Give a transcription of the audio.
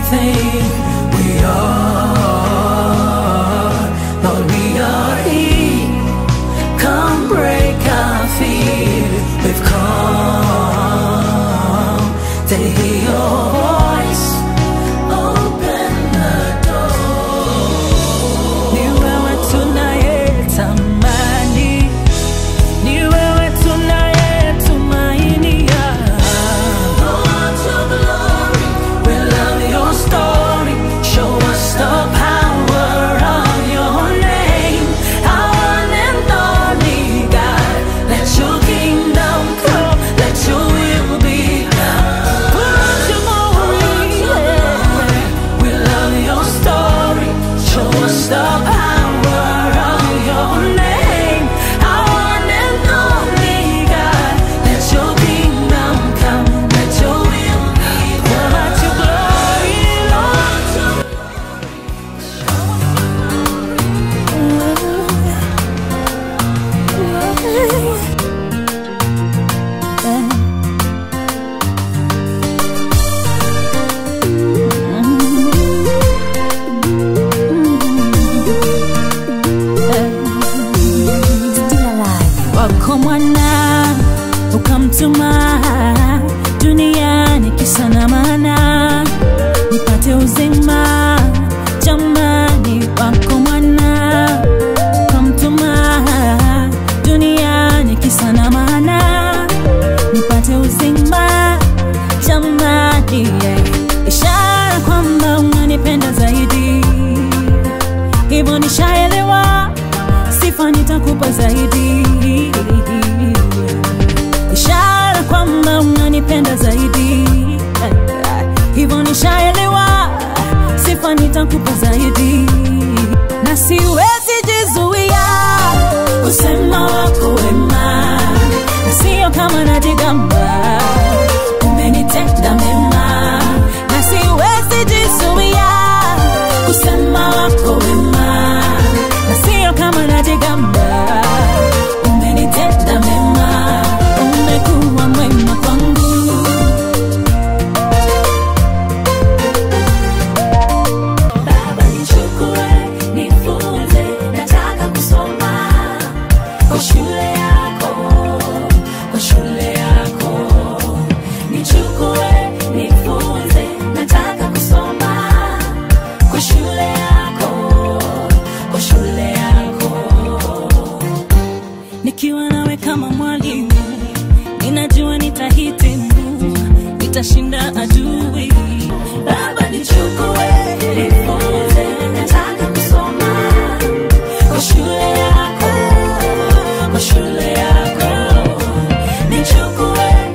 everything we are. Lord, we are here. Come break our fear. We've come to hear your voice. Open the door. Ni wewe tunayetamani, ni wewe tunayetumainia. Lord, your glory, we love your story. Show us the power of your name. Our one and only God, let your kingdom come, let your will be done. Put your glory, we love your story. Show us the power of your name. Our one and only God, let your kingdom come, let your will be done. Pour out your glory, Lord. Wako mwana ukamtuma duniani kisa na maana nipate uzima. Jamani, wako mwana ukamtuma duniani kisa na maana nipate uzima. Jamani, ishara kwamba unanipenda zaidi, hivyo nishaelewa, sifa nitakupa zaidi. Ishara kwamba unanipenda zaidi, hivyo nishaelewa, sifa nitakupa zaidi. Na siwezi jizuia kusema wako wema, na sio kama najigamba, umenitenda mema. Na siwezi jizuia kusema wako wema, na sio kama najigamba, umenitenda mema. Umekuwa mwema kwangu. Baba, nichukue, nifunze, nataka kusoma kwa shule yako, kwa shule yako. Nichukue, nifunze, nataka kusoma kwa shule yako, kwa shule yako. Nikiwa nawe kama mwalimu, ninajua nitahitimu, nitashinda adui.